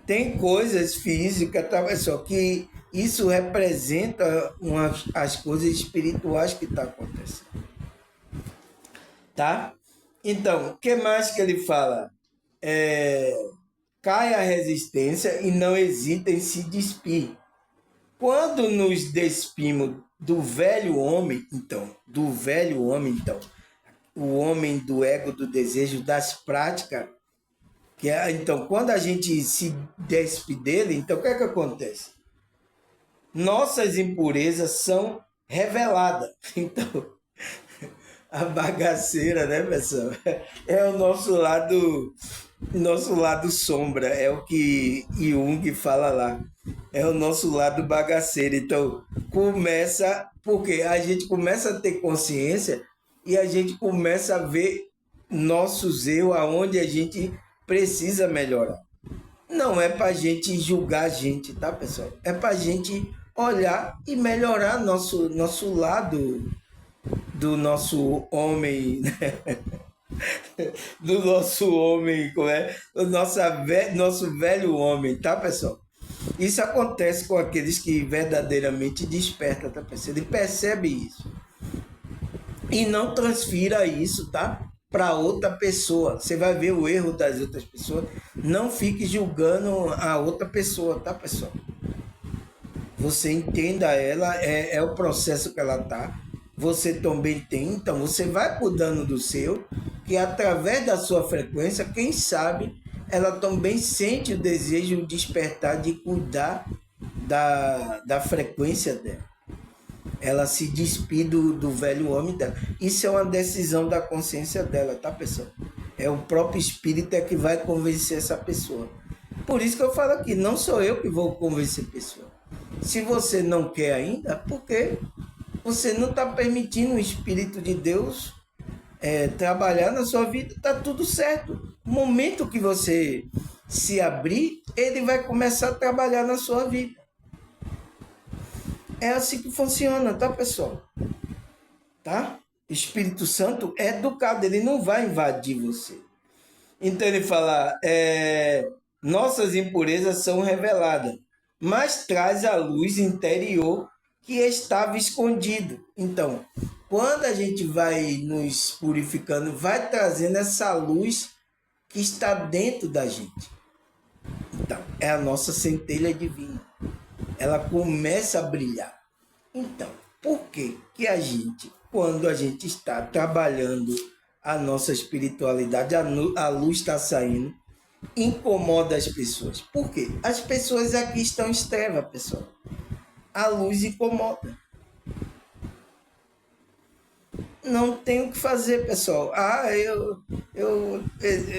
Speaker 1: tem coisas físicas, tá, pessoal, que isso representa as coisas espirituais que estão acontecendo, tá? Então, o que mais que ele fala? Cai a resistência e não hesita em se despir. Quando nos despimos do velho homem, então, o homem do ego, do desejo, das práticas, então, quando a gente se despe dele, então o que é que acontece? Nossas impurezas são reveladas. Então, a bagaceira, né, pessoal? É o nosso lado sombra, é o que Jung fala lá. É o nosso lado bagaceiro. Então, porque a gente começa a ter consciência e a gente começa a ver nossos erros, aonde a gente precisa melhorar. Não é para a gente julgar a gente, tá, pessoal? É para a gente olhar e melhorar nosso lado do nosso homem, né? Do nosso homem, como é? Nosso velho homem, tá, pessoal? Isso acontece com aqueles que verdadeiramente despertam, tá, pessoal? Ele percebe isso. E não transfira isso, tá? Para outra pessoa. Você vai ver o erro das outras pessoas. Não fique julgando a outra pessoa, tá, pessoal? Você entenda ela, é o processo que ela tá. Você também tem, então você vai cuidando do seu, que através da sua frequência, quem sabe, ela também sente o desejo de despertar, de cuidar da frequência dela. Ela se despide do velho homem dela. Isso é uma decisão da consciência dela, tá, pessoal? É o próprio espírito que vai convencer essa pessoa. Por isso que eu falo aqui, não sou eu que vou convencer a pessoa. Se você não quer ainda, por quê? Você não está permitindo o Espírito de Deus trabalhar na sua vida, está tudo certo. No momento que você se abrir, ele vai começar a trabalhar na sua vida. É assim que funciona, tá, pessoal? Tá? O Espírito Santo é educado, ele não vai invadir você. Então ele fala, nossas impurezas são reveladas, mas traz a luz interior que estava escondido. Então, quando a gente vai nos purificando, vai trazendo essa luz que está dentro da gente. Então, é a nossa centelha divina. Ela começa a brilhar. Então, por que que a gente, quando a gente está trabalhando a nossa espiritualidade, a luz está saindo, incomoda as pessoas? Por quê? As pessoas aqui estão em treva, pessoal. A luz incomoda. Não tem o que fazer, pessoal.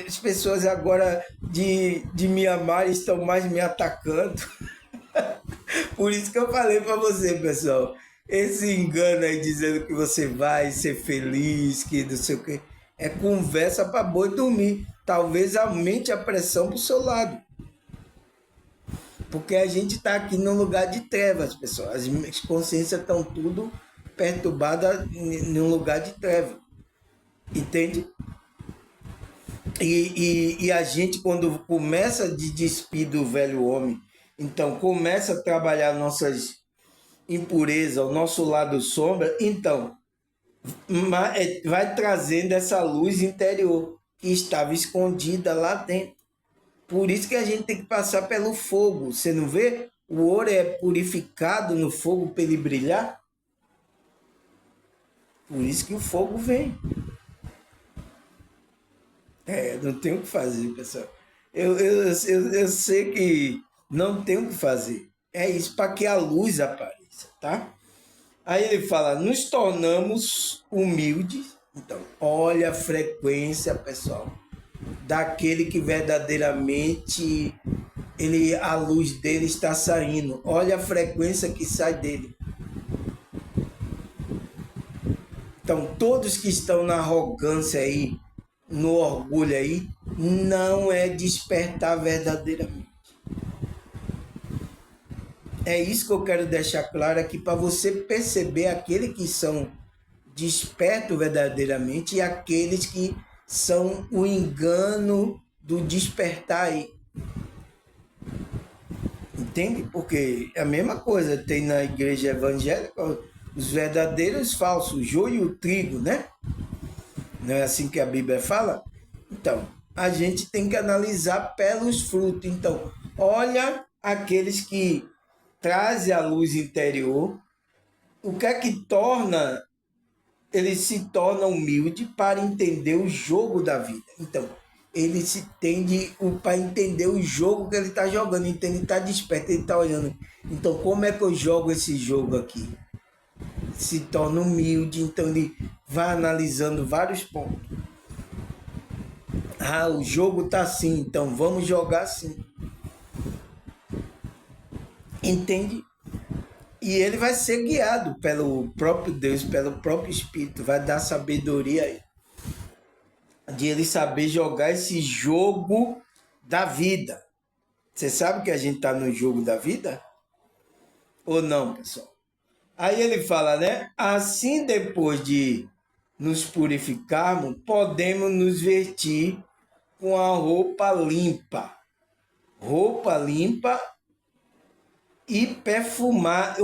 Speaker 1: As pessoas agora de me amar estão mais me atacando. Por isso que eu falei para você, pessoal. Esse engano aí dizendo que você vai ser feliz, que não sei o quê, é conversa para boi dormir. Talvez aumente a pressão pro seu lado. Porque a gente está aqui num lugar de trevas, pessoal. As consciências estão tudo perturbadas num lugar de trevas. Entende? E a gente, quando começa a despir do velho homem, então começa a trabalhar nossas impurezas, o nosso lado sombra, então vai trazendo essa luz interior que estava escondida lá dentro. Por isso que a gente tem que passar pelo fogo. Você não vê? O ouro é purificado no fogo para ele brilhar. Por isso que o fogo vem. Não tem o que fazer, pessoal. Eu sei que não tem o que fazer. É isso para que a luz apareça, tá? Aí ele fala, nos tornamos humildes. Então, olha a frequência, pessoal, daquele que verdadeiramente a luz dele está saindo. Olha a frequência que sai dele. Então, todos que estão na arrogância aí, no orgulho aí, não é despertar verdadeiramente. É isso que eu quero deixar claro aqui para você perceber aqueles que são despertos verdadeiramente e aqueles que são o engano do despertar aí. Entende? Porque é a mesma coisa tem na igreja evangélica os verdadeiros falsos, o joio e o trigo, né? Não é assim que a Bíblia fala? Então, a gente tem que analisar pelos frutos. Então, olha aqueles que trazem a luz interior, o que é que torna, ele se torna humilde para entender o jogo da vida. Então, ele se tende para entender o jogo que ele está jogando, então ele está desperto, ele está olhando. Então, como é que eu jogo esse jogo aqui? Se torna humilde, então ele vai analisando vários pontos. Ah, o jogo tá assim, então vamos jogar assim. Entende? E ele vai ser guiado pelo próprio Deus, pelo próprio Espírito, vai dar sabedoria aí, de ele saber jogar esse jogo da vida. Você sabe que a gente tá no jogo da vida? Ou não, pessoal? Aí ele fala, né? Assim, depois de nos purificarmos, podemos nos vestir com a roupa limpa. Roupa limpa e perfumada,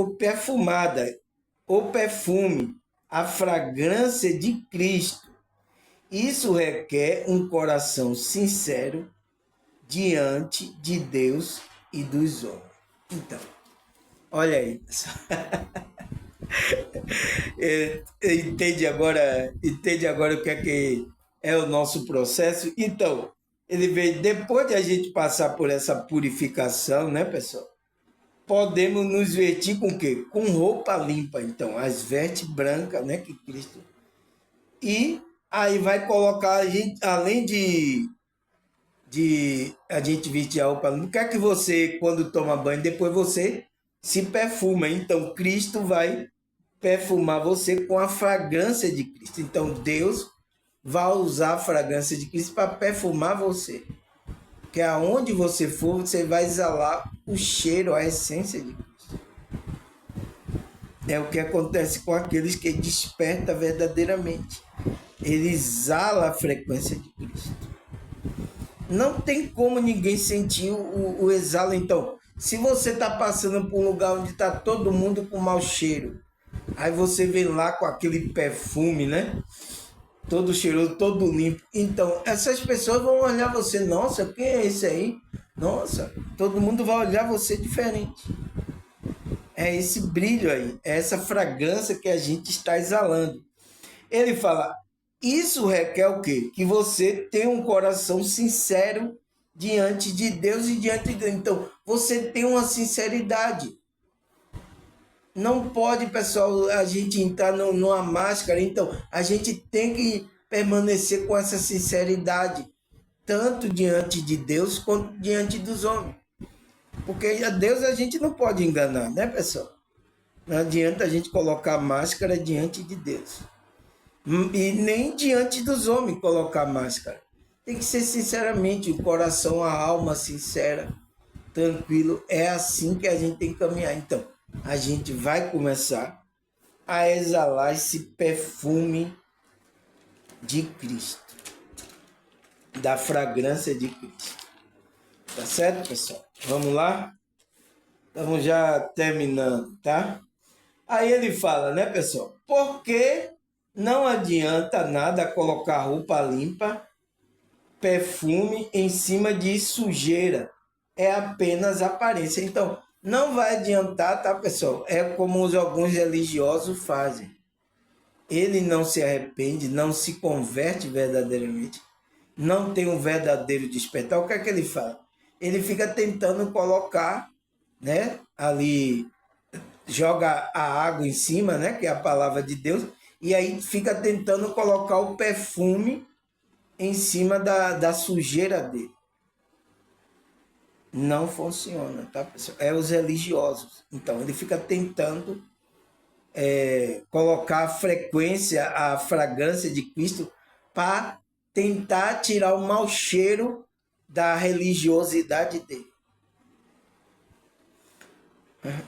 Speaker 1: o perfume, a fragrância de Cristo. Isso requer um coração sincero diante de Deus e dos homens. Então, olha aí, pessoal. Entende agora o que é o nosso processo? Então, ele veio depois de a gente passar por essa purificação, né, pessoal? Podemos nos vestir com o quê? Com roupa limpa, então, as vestes brancas, né, que Cristo. E aí vai colocar a gente, além de a gente vestir a roupa limpa, o que é que você, quando toma banho, depois você se perfuma. Então, Cristo vai perfumar você com a fragrância de Cristo. Então, Deus vai usar a fragrância de Cristo para perfumar você. Que aonde você for, você vai exalar o cheiro, a essência de Cristo. É o que acontece com aqueles que despertam verdadeiramente. Ele exala a frequência de Cristo. Não tem como ninguém sentir o exalo. Então, se você está passando por um lugar onde está todo mundo com mau cheiro, aí você vem lá com aquele perfume, né? Todo cheiroso, todo limpo. Então, essas pessoas vão olhar você, nossa, quem é esse aí? Nossa, todo mundo vai olhar você diferente. É esse brilho aí, é essa fragrância que a gente está exalando. Ele fala, isso requer o quê? Que você tenha um coração sincero diante de Deus e diante de Deus. Então, você tem uma sinceridade. Não pode, pessoal, a gente entrar numa máscara. Então, a gente tem que permanecer com essa sinceridade, tanto diante de Deus quanto diante dos homens. Porque a Deus a gente não pode enganar, né, pessoal? Não adianta a gente colocar máscara diante de Deus. E nem diante dos homens colocar máscara. Tem que ser sinceramente, o coração, a alma sincera, tranquilo. É assim que a gente tem que caminhar. Então, a gente vai começar a exalar esse perfume de Cristo, da fragrância de Cristo. Tá certo, pessoal? Vamos lá? Estamos já terminando, tá? Aí ele fala, né, pessoal? Porque não adianta nada colocar roupa limpa, perfume em cima de sujeira. É apenas aparência. Então, não vai adiantar, tá, pessoal? É como alguns religiosos fazem. Ele não se arrepende, não se converte verdadeiramente, não tem um verdadeiro despertar. O que é que ele faz? Ele fica tentando colocar, né, ali joga a água em cima, né, que é a palavra de Deus, e aí fica tentando colocar o perfume em cima da sujeira dele. Não funciona, tá, pessoal? É os religiosos. Então, ele fica tentando colocar a frequência, a fragrância de Cristo para tentar tirar o mau cheiro da religiosidade dele.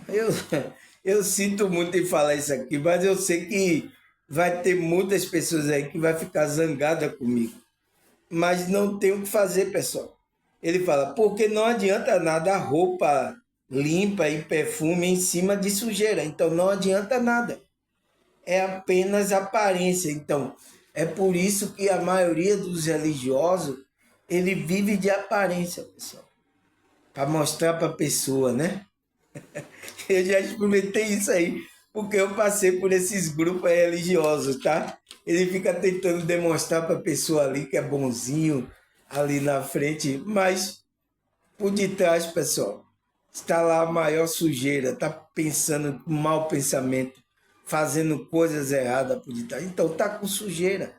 Speaker 1: Eu, eu sinto muito em falar isso aqui, mas eu sei que vai ter muitas pessoas aí que vai ficar zangada comigo. Mas não tem o que fazer, pessoal. Ele fala, porque não adianta nada roupa limpa e perfume em cima de sujeira. Então não adianta nada. É apenas aparência. Então, é por isso que a maioria dos religiosos, ele vive de aparência, pessoal. Para mostrar para a pessoa, né? Eu já experimentei isso aí, porque eu passei por esses grupos religiosos, tá? Ele fica tentando demonstrar para a pessoa ali que é bonzinho, ali na frente, mas por detrás, pessoal, está lá a maior sujeira, está pensando com mau pensamento, fazendo coisas erradas por detrás. Então está com sujeira.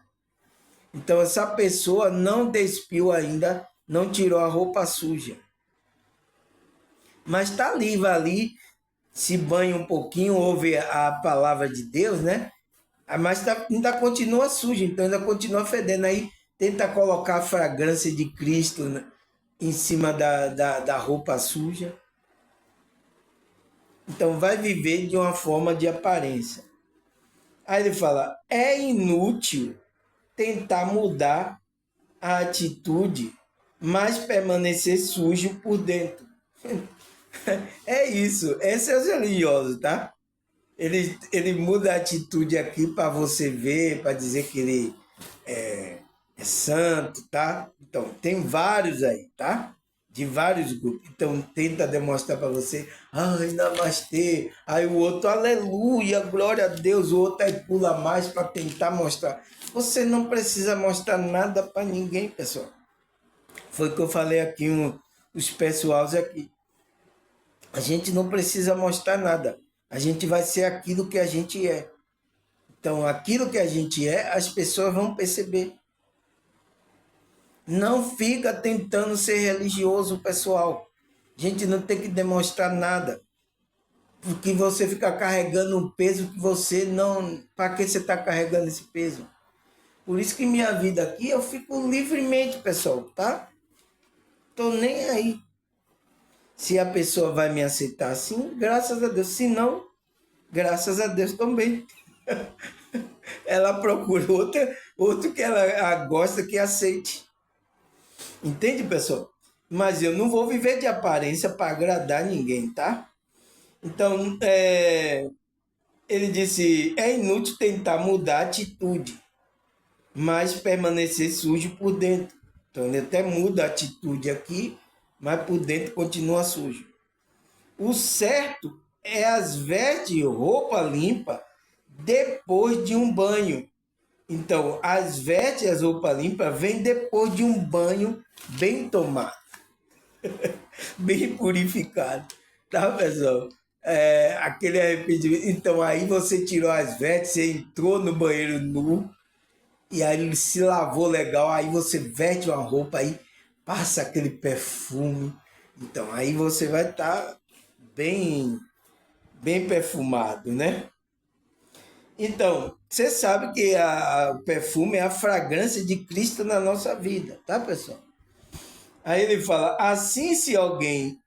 Speaker 1: Então essa pessoa não despiu ainda, não tirou a roupa suja. Mas está ali, vai ali, se banha um pouquinho, ouve a palavra de Deus, né? Mas ainda continua sujo, então ainda continua fedendo. Aí tenta colocar a fragrância de Cristo, né, em cima da roupa suja. Então vai viver de uma forma de aparência. Aí ele fala: é inútil tentar mudar a atitude, mas permanecer sujo por dentro. É isso, esse é os religiosos, tá? Ele muda a atitude aqui para você ver, para dizer que ele é santo, tá? Então, tem vários aí, tá? De vários grupos. Então, tenta demonstrar para você, ai, namastê. Aí o outro, aleluia, glória a Deus. O outro aí pula mais para tentar mostrar. Você não precisa mostrar nada para ninguém, pessoal. Foi o que eu falei aqui, os pessoais aqui. A gente não precisa mostrar nada. A gente vai ser aquilo que a gente é. Então, aquilo que a gente é, as pessoas vão perceber. Não fica tentando ser religioso, pessoal. A gente não tem que demonstrar nada. Porque você fica carregando um peso que você não. Para que você está carregando esse peso? Por isso que minha vida aqui eu fico livremente, pessoal, tá? Tô nem aí. Se a pessoa vai me aceitar assim, graças a Deus. Se não, graças a Deus também. Ela procura outro que ela gosta que aceite. Entende, pessoal? Mas eu não vou viver de aparência para agradar ninguém, tá? Então, ele disse: é inútil tentar mudar a atitude, mas permanecer sujo por dentro. Então, ele até muda a atitude aqui, mas por dentro continua sujo. O certo é as vestes roupa limpa depois de um banho. Então, as vestes, as roupas limpas, vêm depois de um banho bem tomado, bem purificado. Tá, pessoal? Aquele arrependimento. Então, aí você tirou as vestes, você entrou no banheiro nu, e aí ele se lavou legal, aí você veste uma roupa, aí passa aquele perfume. Então, aí você vai estar bem, bem perfumado, né? Então, você sabe que o perfume é a fragrância de Cristo na nossa vida, tá, pessoal? Aí ele fala: assim, se alguém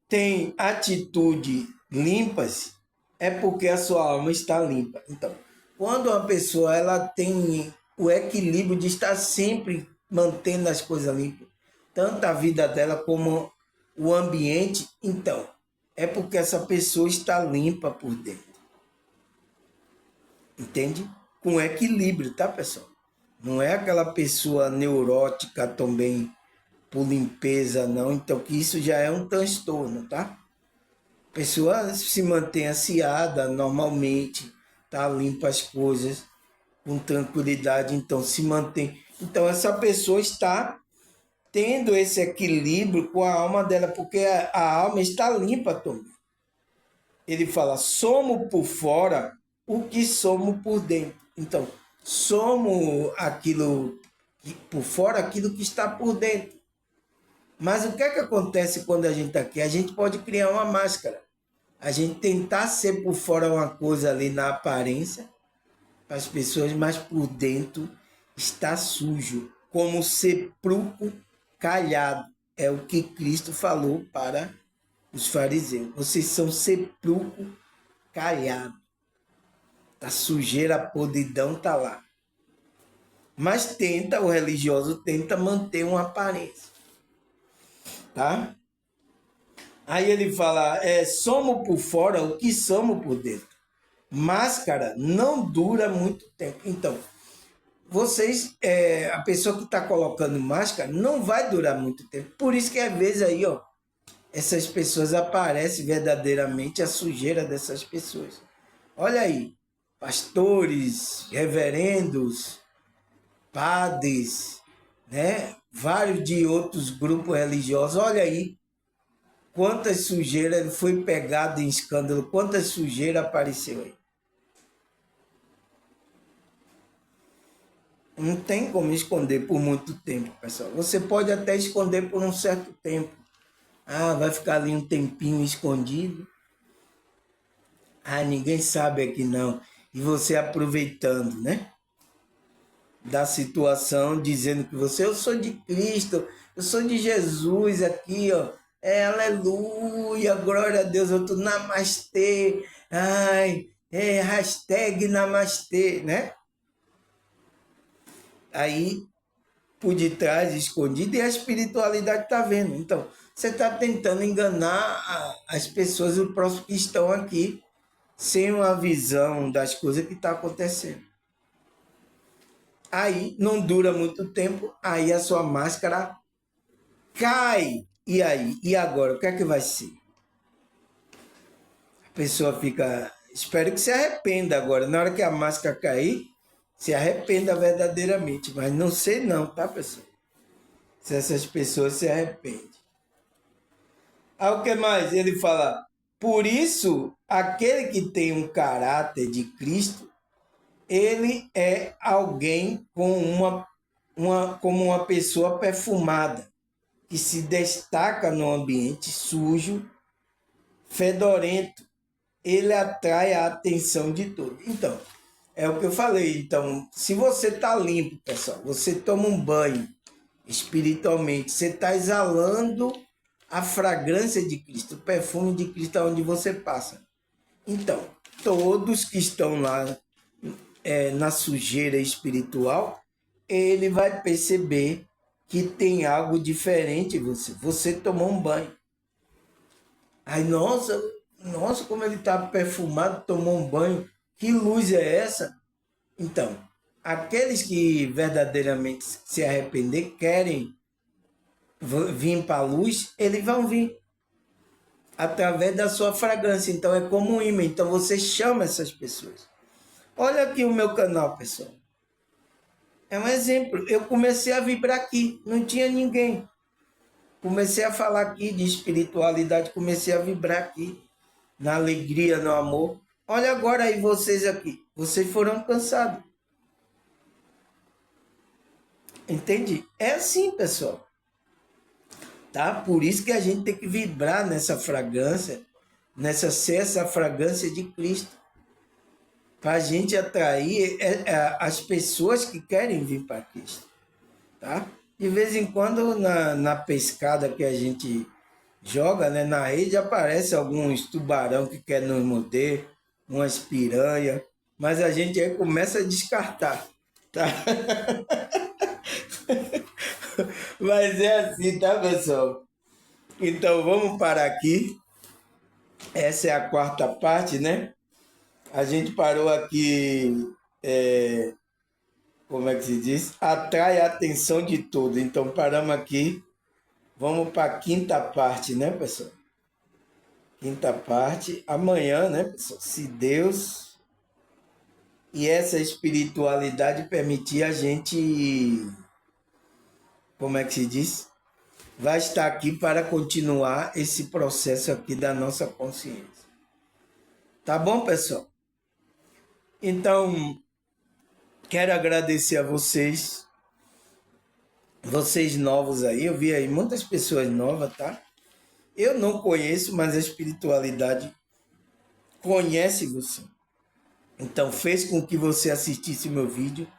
Speaker 1: tem atitude limpas, é porque a sua alma está limpa. Então, quando uma pessoa ela tem o equilíbrio de estar sempre mantendo as coisas limpas, tanto a vida dela como o ambiente, então, é porque essa pessoa está limpa por dentro. Entende? Com equilíbrio, tá, pessoal? Não é aquela pessoa neurótica também por limpeza, não. Então, que isso já é um transtorno, tá? A pessoa se mantém aciada normalmente, tá? Limpa as coisas com tranquilidade, então se mantém. Então, essa pessoa está tendo esse equilíbrio com a alma dela, porque a alma está limpa também. ele fala, somos por fora o que somos por dentro. Então, somos aquilo por fora, aquilo que está por dentro. Mas o que é que acontece quando a gente está aqui? A gente pode criar uma máscara. A gente tentar ser por fora uma coisa ali na aparência, para as pessoas, mas por dentro está sujo, como sepulcro calhado. É o que Cristo falou para os fariseus. Vocês são sepulcro calhado. A sujeira, a podridão está lá. Mas o religioso tenta manter uma aparência. Tá? Aí ele fala, somos por fora o que somos por dentro. Máscara não dura muito tempo. Então, vocês, a pessoa que está colocando máscara não vai durar muito tempo. Por isso que às vezes aí, ó, essas pessoas aparecem verdadeiramente a sujeira dessas pessoas. Olha aí, pastores, reverendos, padres, né? Vários de outros grupos religiosos. Olha aí, quantas sujeiras ele foi pegado em escândalo, quantas sujeiras apareceu aí. Não tem como esconder por muito tempo, pessoal. Você pode até esconder por um certo tempo. Ah, vai ficar ali um tempinho escondido. Ah, ninguém sabe aqui não. E você aproveitando, né? Da situação, dizendo que eu sou de Cristo, eu sou de Jesus aqui, ó. Aleluia, glória a Deus, eu tô namastê. Ai, hashtag namastê, né? Aí, por detrás, escondido, e a espiritualidade está vendo. Então, você está tentando enganar as pessoas, os próximos que estão aqui, sem uma visão das coisas que estão acontecendo. Aí, não dura muito tempo, aí a sua máscara cai. E aí? E agora? O que é que vai ser? A pessoa fica... Espero que se arrependa agora. Na hora que a máscara cair, se arrependa verdadeiramente. Mas não sei não, tá, pessoal? Se essas pessoas se arrependem. Aí o que mais? Ele fala, por isso, aquele que tem um caráter de Cristo, ele é alguém como uma pessoa perfumada, que se destaca no ambiente sujo, fedorento. Ele atrai a atenção de todos. Então, é o que eu falei. Então, se você está limpo, pessoal, você toma um banho espiritualmente, você está exalando a fragrância de Cristo, o perfume de Cristo onde você passa. Então, todos que estão lá na sujeira espiritual, ele vai perceber que tem algo diferente em você. Você tomou um banho. Aí, nossa, como ele está perfumado, tomou um banho. Que luz é essa? Então, aqueles que verdadeiramente se arrepender, querem vir para a luz, eles vão vir através da sua fragrância. Então, é como um imã. Então, você chama essas pessoas. Olha aqui o meu canal, pessoal. É um exemplo. Eu comecei a vibrar aqui, não tinha ninguém. Comecei a falar aqui de espiritualidade, comecei a vibrar aqui, na alegria, no amor. Olha agora aí vocês aqui. Vocês foram cansados. Entende? É assim, pessoal. Tá? Por isso que a gente tem que vibrar nessa fragrância, essa fragrância de Cristo, para a gente atrair as pessoas que querem vir para Cristo, tá? De vez em quando na pescada que a gente joga, né, na rede aparece alguns tubarão que querem nos morder, umas piranha, mas a gente aí começa a descartar, tá? Mas é assim, tá, pessoal? Então, vamos parar aqui. Essa é a quarta parte, né? A gente parou aqui, como é que se diz? Atrai a atenção de todos. Então, paramos aqui. Vamos para a quinta parte, né, pessoal? Quinta parte. Amanhã, né, pessoal? Se Deus e essa espiritualidade permitir, a gente, como é que se diz? Vai estar aqui para continuar esse processo aqui da nossa consciência. Tá bom, pessoal? Então, quero agradecer a vocês, vocês novos aí. Eu vi aí muitas pessoas novas, tá? Eu não conheço, mas a espiritualidade conhece você. Então, fez com que você assistisse meu vídeo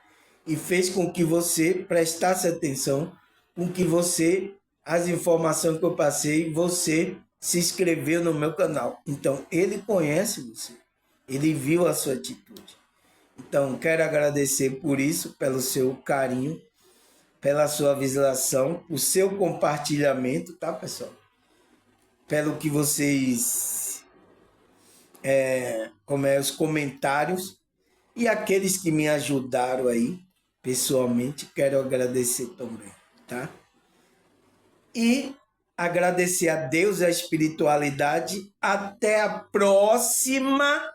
Speaker 1: e fez com que você prestasse atenção, com que você, as informações que eu passei, você se inscreveu no meu canal. Então, ele conhece você, ele viu a sua atitude. Então, quero agradecer por isso, pelo seu carinho, pela sua visualização, o seu compartilhamento, tá, pessoal? Pelo que vocês, os comentários e aqueles que me ajudaram aí, pessoalmente, quero agradecer também, tá? E agradecer a Deus e a espiritualidade. Até a próxima,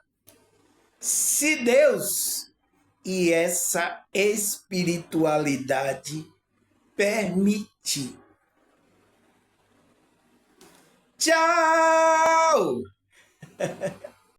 Speaker 1: se Deus e essa espiritualidade permitir. Tchau!